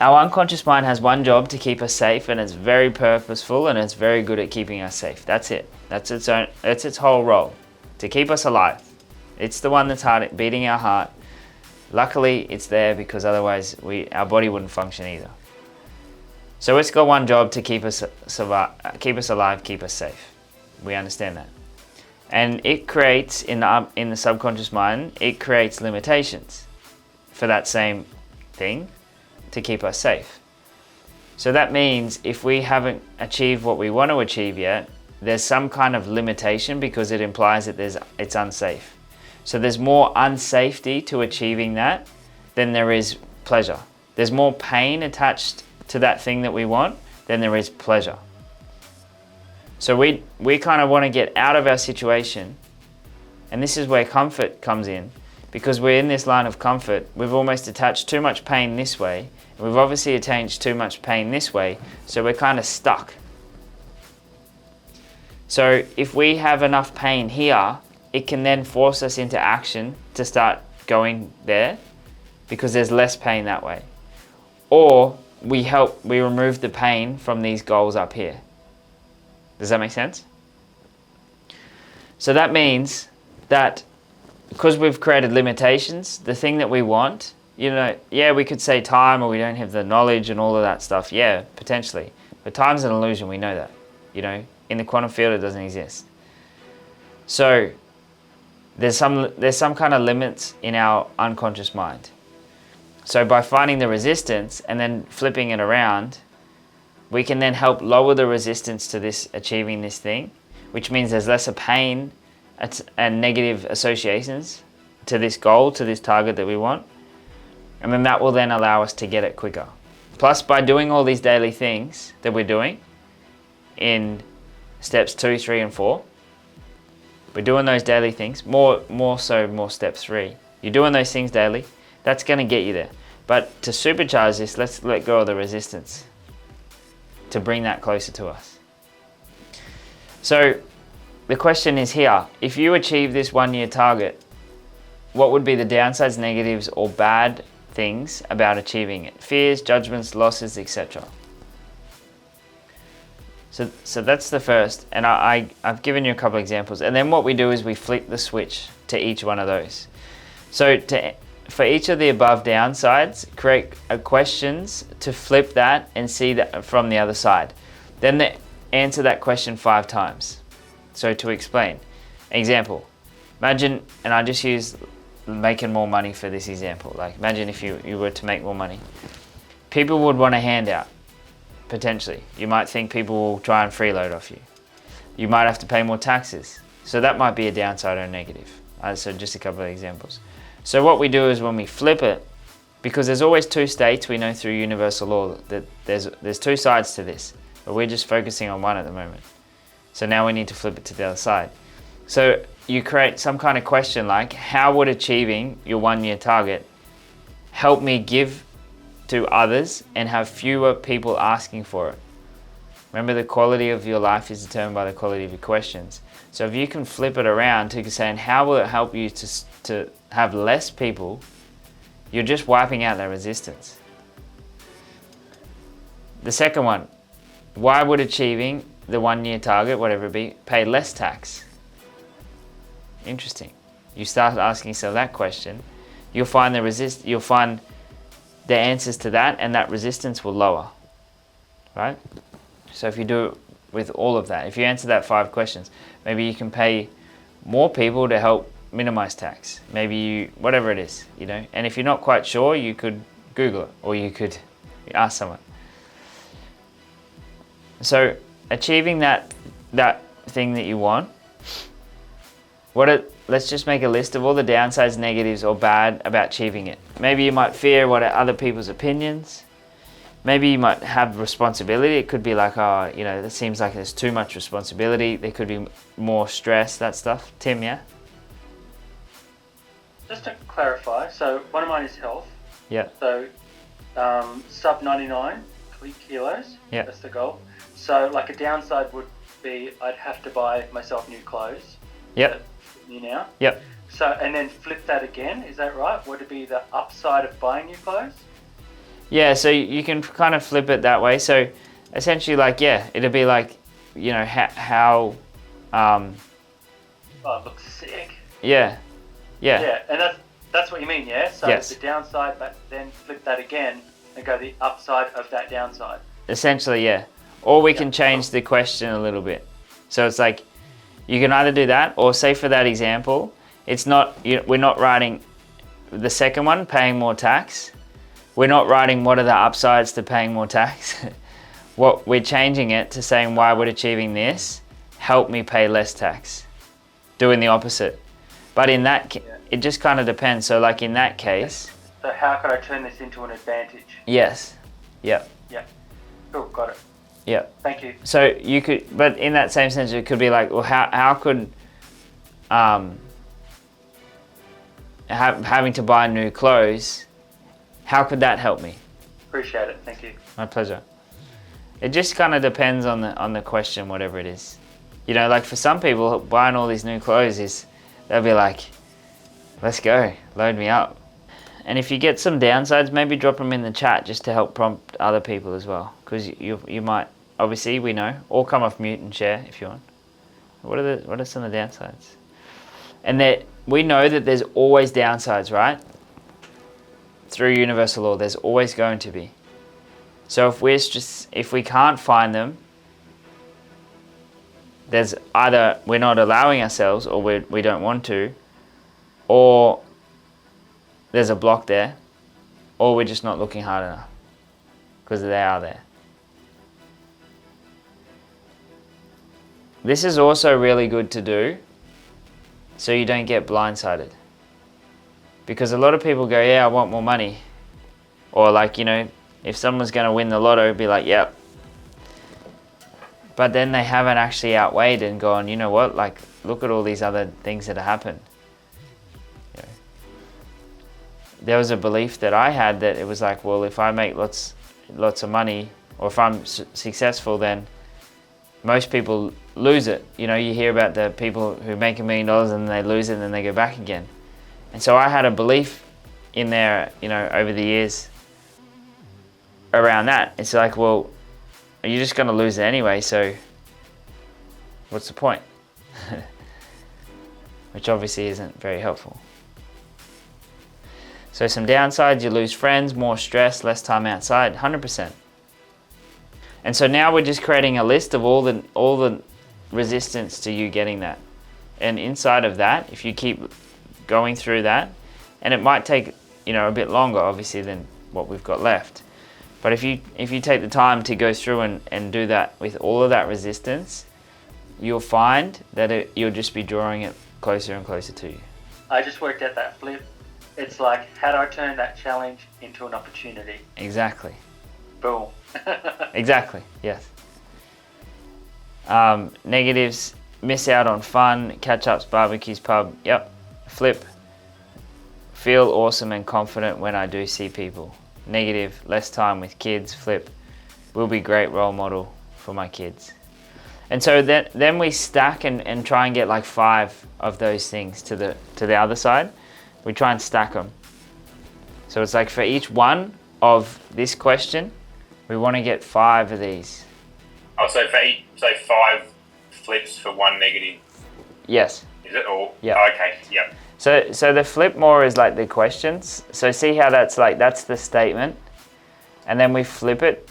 Our unconscious mind has one job, to keep us safe, and it's very purposeful and it's very good at keeping us safe. That's it. That's its whole role, to keep us alive. It's the one that's beating our heart. Luckily, it's there, because otherwise our body wouldn't function either. So it's got one job, to keep us alive, keep us safe. We understand that. And it creates, in the subconscious mind, it creates limitations for that same thing, to keep us safe. So that means if we haven't achieved what we want to achieve yet, there's some kind of limitation, because it implies that it's unsafe. So there's more unsafety to achieving that than there is pleasure. There's more pain attached to that thing that we want than there is pleasure. So we kind of want to get out of our situation, and this is where comfort comes in, because we're in this line of comfort. We've almost attached too much pain this way, and we've obviously attached too much pain this way, so we're kind of stuck. So if we have enough pain here, it can then force us into action to start going there, because there's less pain that way. Or we remove the pain from these goals up here. Does that make sense? So that means that because we've created limitations, the thing that we want, we could say time, or we don't have the knowledge and all of that stuff. Yeah, potentially. But time's an illusion, we know that. In the quantum field, it doesn't exist. So there's some kind of limits in our unconscious mind. So by finding the resistance and then flipping it around, we can then help lower the resistance to this achieving this thing, which means there's less of pain and negative associations to this goal, to this target that we want. And then that will then allow us to get it quicker. Plus, by doing all these daily things that we're doing in steps 2, 3, and 4, we're doing those daily things, more step 3. You're doing those things daily, that's going to get you there. But to supercharge this, let's let go of the resistance to bring that closer to us. So the question is here, if you achieve this 1-year target, what would be the downsides, negatives, or bad things about achieving it. Fears, judgments, losses, etc. So that's the first, and I've given you a couple of examples. And then what we do is we flip the switch to each one of those. So for each of the above downsides, create questions to flip that and see that from the other side. Then answer that question 5 times. So to explain, example, imagine, and I just use making more money for this example. Like imagine if you were to make more money. People would want a handout, potentially. You might think people will try and freeload off you. You might have to pay more taxes. So that might be a downside or a negative. So just a couple of examples. So what we do is when we flip it, because there's always 2 states, we know through universal law that there's 2 sides to this, but we're just focusing on one at the moment. So now we need to flip it to the other side. So you create some kind of question like, how would achieving your 1-year target help me give to others and have fewer people asking for it? Remember, the quality of your life is determined by the quality of your questions. So if you can flip it around to saying, how will it help you to have less people, you're just wiping out that resistance. The second one, why would achieving the 1-year target, whatever it be, pay less tax? Interesting. You start asking yourself that question, you'll find the answers to that, and that resistance will lower, right? So if you do it with all of that, if you answer that 5 questions, maybe you can pay more people to help minimize tax. Maybe whatever it is, and if you're not quite sure, you could Google it, or you could ask someone. So achieving that thing that you want, let's just make a list of all the downsides, negatives, or bad about achieving it. Maybe you might fear what are other people's opinions. Maybe you might have responsibility. It could be like, it seems like there's too much responsibility. There could be more stress, that stuff. Tim, yeah? Just to clarify, so one of mine is health. Yeah. So sub 99 kilos. Yeah. That's the goal. So like a downside would be I'd have to buy myself new clothes. Yep. New now. Yep. So, and then flip that again, is that right? Would it be the upside of buying new clothes? Yeah, so you can kind of flip it that way. So essentially, it'll be like, how. Oh, it looks sick. Yeah. Yeah. Yeah, and that's what you mean, yeah? So Yes. the downside, but then flip that again and go the upside of that downside. Essentially, yeah. Or we can change the question a little bit. So it's like, you can either do that, or say for that example, we're not writing the second one, paying more tax. We're not writing what are the upsides to paying more tax. What we're changing it to saying, why would achieving this help me pay less tax? Doing the opposite. But in that, it just kind of depends. So like in that case. So how could I turn this into an advantage? Yes. Yep. Yeah. Cool, got it. Yep. Thank you. So you could, but in that same sense, it could be like, well, how could having to buy new clothes, how could that help me? Appreciate it. Thank you. My pleasure. It just kind of depends on the question, whatever it is. Like for some people, buying all these new clothes they'll be like, let's go, load me up. And if you get some downsides, maybe drop them in the chat just to help prompt other people as well. Because you might, obviously we know, or come off mute and share if you want. What are some of the downsides? And we know that there's always downsides, right? Through universal law, there's always going to be. So if we can't find them, there's either we're not allowing ourselves, or we don't want to, or there's a block there, or we're just not looking hard enough, because they are there. This is also really good to do so you don't get blindsided. Because a lot of people go, yeah, I want more money. Or like, if someone's going to win the lotto, be like, yep. But then they haven't actually outweighed and gone, you know what, like, look at all these other things that have happened. There was a belief that I had that it was like, well, if I make lots of money, or if I'm successful, then most people lose it. You hear about the people who make $1 million and they lose it and then they go back again. And so I had a belief in there, you know, over the years around that. It's like, well, you're just going to lose it anyway, so what's the point? Which obviously isn't very helpful. So some downsides: you lose friends, more stress, less time outside, 100%. And so now we're just creating a list of all the resistance to you getting that. And inside of that, if you keep going through that, and it might take, you know, a bit longer obviously than what we've got left. But if you take the time to go through and do that with all of that resistance, you'll find that you'll just be drawing it closer and closer to you. I just worked out that flip. It's like, how do I turn that challenge into an opportunity? Exactly. Boom. Exactly, yes. Negatives: miss out on fun, catch-ups, barbecues, pub. Yep. Flip: feel awesome and confident when I do see people. Negative: less time with kids. Flip: will be great role model for my kids. And so then we stack and try and get like 5 of those things to the other side. We try and stack them. So it's like for each one of this question, we want to get 5 of these. Oh, so for each, so 5 flips for 1 negative. Yes. Is it all? Yeah. Oh, okay. Yep. So the flip more is like the questions. So see how that's the statement, and then we flip it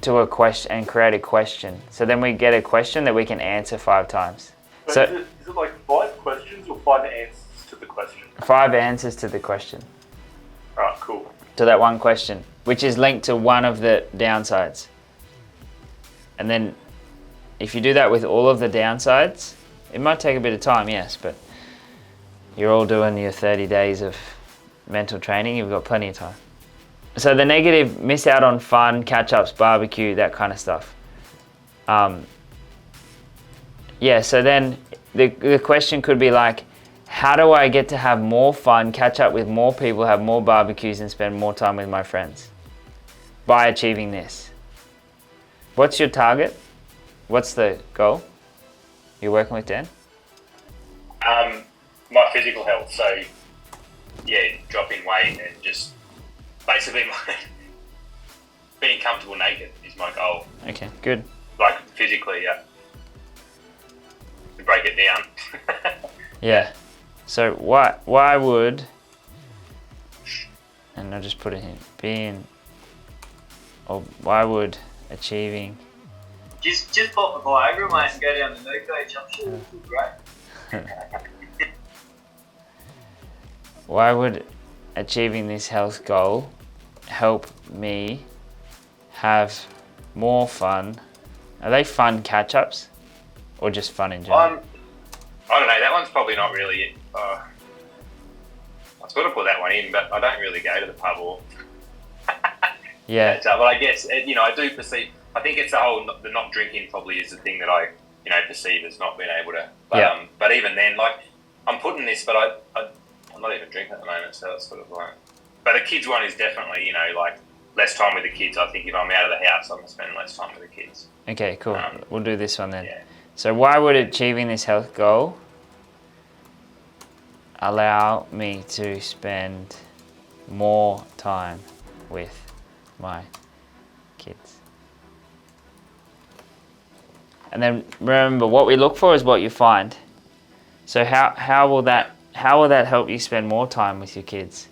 to a question and create a question. So then we get a question that we can answer 5 times. So is it like 5 questions or 5 answers to the question? 5 answers to the question. Alright, cool. To that one question, which is linked to one of the downsides. And then if you do that with all of the downsides, it might take a bit of time, yes, but you're all doing your 30 days of mental training, you've got plenty of time. So the negative: miss out on fun, catch-ups, barbecue, that kind of stuff. Yeah, so then the question could be like, how do I get to have more fun, catch up with more people, have more barbecues, and spend more time with my friends by achieving this? What's your target? What's the goal you're working with, Dan? My physical health. So, yeah, dropping weight and just basically being comfortable naked is my goal. Okay, good. Like physically, yeah. To break it down. Yeah. So why would, and I'll just put it in, why would achieving... Just pop the Viagra, mate, and go down the Nuco. I'm sure it'll be great. Why would achieving this health goal help me have more fun? Are they fun catch-ups or just fun in general? I don't know, that one's probably not really it. I sort of put that one in, but I don't really go to the pub or... Yeah. But I guess, you know, I do perceive... I think it's the not drinking probably is the thing that I, you know, perceive as not being able to... But, Yeah. But even then, like, I'm putting this, but I'm not even drinking at the moment, so it's sort of like... But the kids one is definitely, you know, like, less time with the kids. I think if I'm out of the house, I'm going to spend less time with the kids. Okay, cool. We'll do this one then. Yeah. So why would achieving this health goal allow me to spend more time with my kids? And then remember, what we look for is what you find. So how will that help you spend more time with your kids?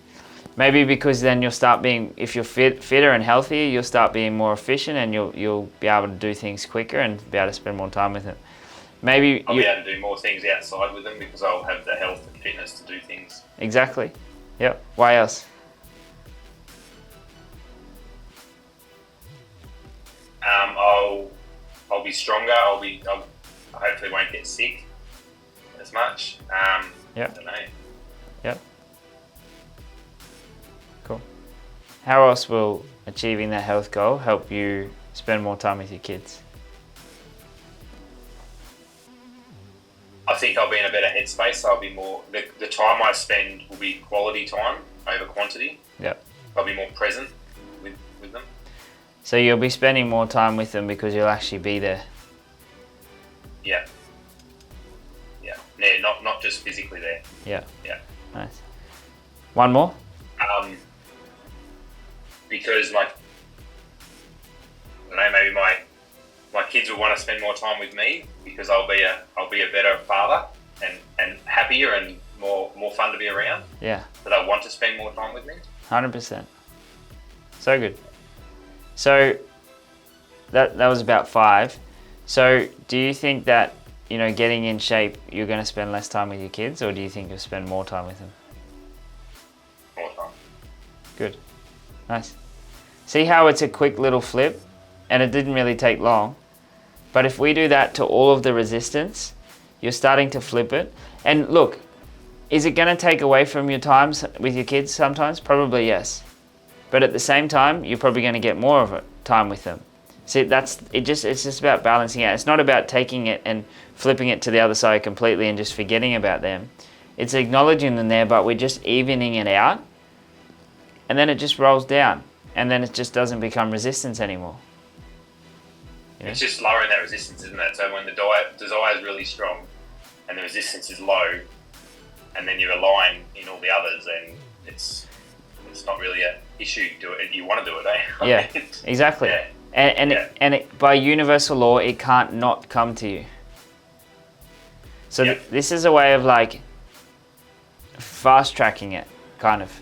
Maybe because then you'll start being, if you're fitter and healthier, you'll start being more efficient, and you'll be able to do things quicker and be able to spend more time with them. Maybe I'll be able to do more things outside with them because I'll have the health and fitness to do things. Exactly. Yep. Why else? I'll be stronger. I hopefully won't get sick as much. Yep. I don't know. Yep. Cool. How else will achieving that health goal help you spend more time with your kids? I think I'll be in a better headspace. So I'll be more. The time I spend will be quality time over quantity. Yep. I'll be more present with them. So you'll be spending more time with them because you'll actually be there. Yeah. Yeah. Yeah. Not just physically there. Yeah. Yeah. Nice. One more? Because I don't know, maybe my kids will want to spend more time with me because I'll be a better father and happier and more fun to be around. Yeah. So they'll want to spend more time with me. 100%. So good. So that was about 5. So do you think that, you know, getting in shape, you're going to spend less time with your kids, or do you think you'll spend more time with them? More time. Good. Nice. See how it's a quick little flip, and it didn't really take long. But if we do that to all of the resistance, you're starting to flip it. And look, is it going to take away from your times with your kids sometimes? Probably yes. But at the same time, you're probably going to get more of it, time with them. See, it's just about balancing out. It's not about taking it and flipping it to the other side completely and just forgetting about them. It's acknowledging them there, but we're just evening it out. And then it just rolls down. And then it just doesn't become resistance anymore. You know? It's just lowering that resistance, isn't it? So when the desire is really strong and the resistance is low, and then you align in all the others, then it's not really an issue. You want to do it, eh? Yeah, exactly. Yeah. And by universal law, it can't not come to you. So Yep. this is a way of like fast tracking it, kind of,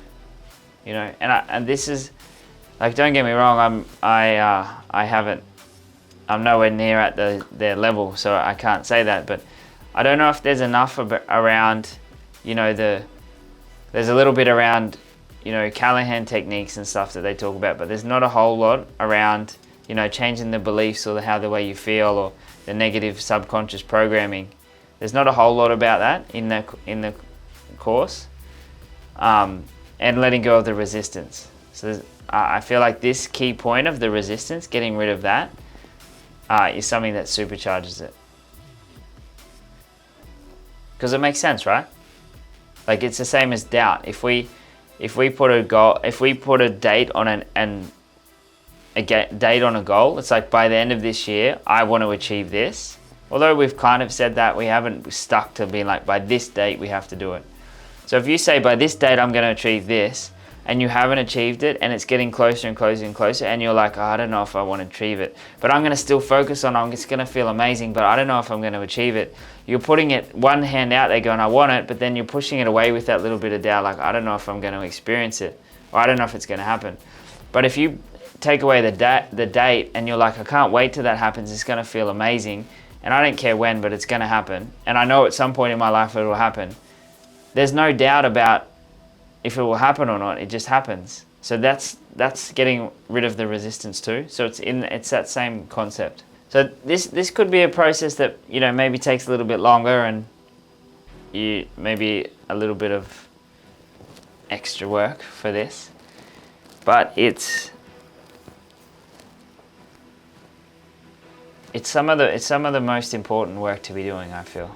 you know. And this is like, don't get me wrong, I'm nowhere near at their level, so I can't say that. But I don't know if there's enough around, you know, there's a little bit around, you know, Callahan techniques and stuff that they talk about, but there's not a whole lot around, you know, changing the beliefs or the way you feel or the negative subconscious programming. There's not a whole lot about that in the course, and letting go of the resistance. So I feel like this key point of the resistance, getting rid of that, is something that supercharges it. Because it makes sense, right? Like, it's the same as doubt. If we put a goal, if we put a date on date on a goal, it's like, by the end of this year, I want to achieve this. Although we've kind of said that, we haven't stuck to being like, by this date we have to do it. So if you say, by this date I'm going to achieve this, and you haven't achieved it, and it's getting closer and closer and closer, and you're like, oh, I don't know if I want to achieve it, but I'm going to still focus on it, it's going to feel amazing, but I don't know if I'm going to achieve it. You're putting it one hand out there going, I want it, but then you're pushing it away with that little bit of doubt, like, I don't know if I'm going to experience it, or I don't know if it's going to happen. But if you take away the date, and you're like, I can't wait till that happens, it's going to feel amazing, and I don't care when, but it's going to happen, and I know at some point in my life it will happen. There's no doubt about if it will happen or not, it just happens. So that's getting rid of the resistance too. So it's that same concept. So this could be a process that, you know, maybe takes a little bit longer, and you maybe a little bit of extra work for this, but it's some of the most important work to be doing, I feel.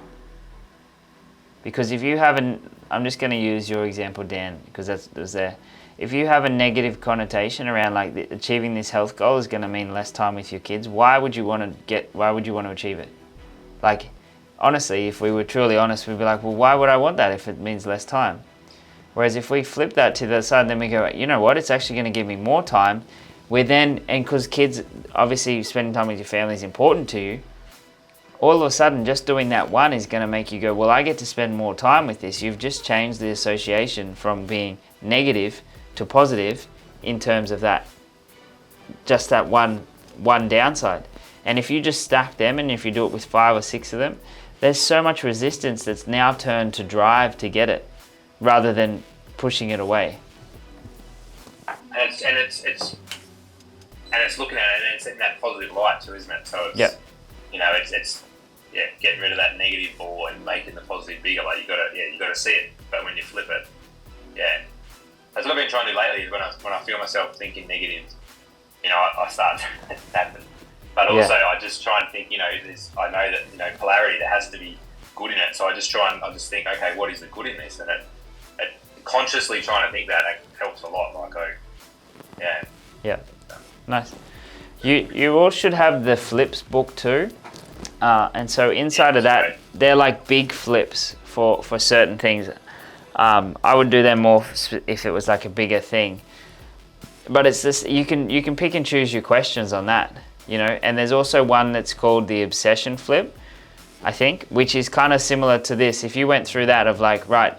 Because if you haven't, I'm just going to use your example, Dan, because that was there. If you have a negative connotation around like achieving this health goal is going to mean less time with your kids, why would you want to achieve it? Like, honestly, if we were truly honest, we'd be like, well, why would I want that if it means less time? Whereas if we flip that to the other side, then we go, you know what, it's actually going to give me more time. And because kids, obviously spending time with your family is important to you, all of a sudden just doing that one is going to make you go, well, I get to spend more time with this. You've just changed the association from being negative to positive in terms of that, just that one downside. And if you just stack them, and if you do it with 5 or 6 of them, there's so much resistance that's now turned to drive to get it, rather than pushing it away. And it's looking at it, and it's in that positive light too, isn't it? So it's, yep. You know, it's getting rid of that negative ball and making the positive bigger. Like you got to see it. But when you flip it, that's what I've been trying to do lately. Is when I feel myself thinking negative, you know, I start to happen. But also, I just try and think, you know, I know that, you know, polarity, there has to be good in it. So I just think, okay, what is the good in this? And it consciously trying to think that helps a lot. Like, Yeah, nice. You all should have the flips book too. And so inside of that, they're like big flips for certain things. I would do them more if it was like a bigger thing. But it's this, you can pick and choose your questions on that, you know. And there's also one that's called the obsession flip, I think, which is kind of similar to this. If you went through that of like, right,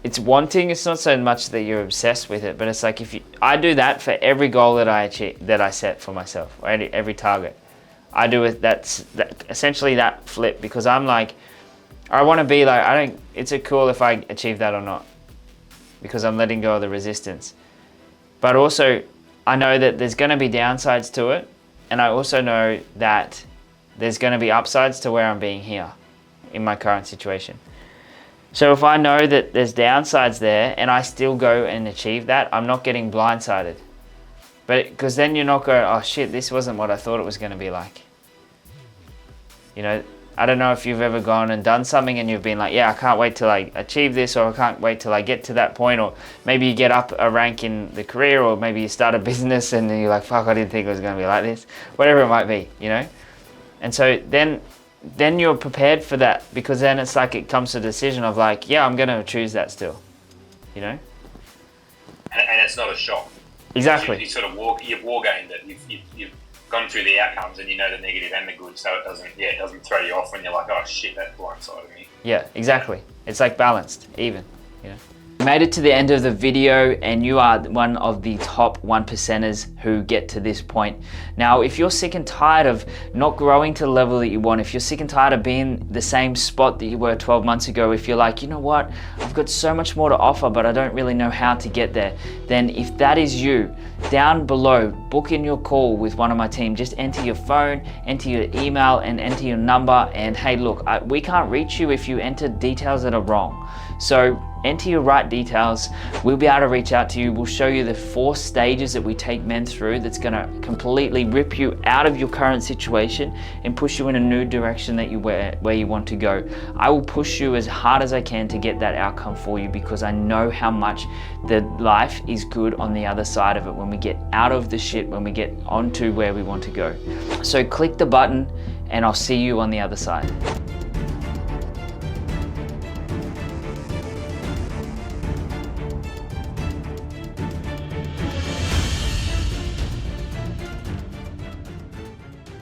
it's wanting, it's not so much that you're obsessed with it, but it's like I do that for every goal that I achieve, that I set for myself, or every target. I do it, essentially that flip, because I'm like, I want to be like, is it cool if I achieve that or not? Because I'm letting go of the resistance. But also, I know that there's going to be downsides to it, and I also know that there's going to be upsides to where I'm being here in my current situation. So if I know that there's downsides there and I still go and achieve that, I'm not getting blindsided. But because then you're not going, oh shit, this wasn't what I thought it was going to be like. You know, I don't know if you've ever gone and done something and you've been like, yeah, I can't wait till I achieve this, or I can't wait till I get to that point, or maybe you get up a rank in the career, or maybe you start a business and then you're like, fuck, I didn't think it was going to be like this. Whatever it might be, you know? And so then you're prepared for that, because then it's like it comes to a decision of like, yeah, I'm going to choose that still, you know? And it's not a shock. Exactly. You sort of you've war gamed it. You've gone through the outcomes, and you know the negative and the good, so it doesn't throw you off when you're like, oh shit, that blindsided me. Yeah, exactly. It's like balanced, even, you know. You made it to the end of the video, and you are one of the top 1%ers who get to this point. Now, if you're sick and tired of not growing to the level that you want, if you're sick and tired of being the same spot that you were 12 months ago, if you're like, you know what, I've got so much more to offer, but I don't really know how to get there, then if that is you, down below, book in your call with one of my team. Just enter your phone, enter your email, and enter your number. And hey, look, we can't reach you if you enter details that are wrong. So enter your right details. We'll be able to reach out to you. We'll show you the 4 stages that we take men through that's going to completely rip you out of your current situation and push you in a new direction that where you want to go. I will push you as hard as I can to get that outcome for you, because I know how much the life is good on the other side of it when we get out of the shit, when we get onto where we want to go. So click the button and I'll see you on the other side.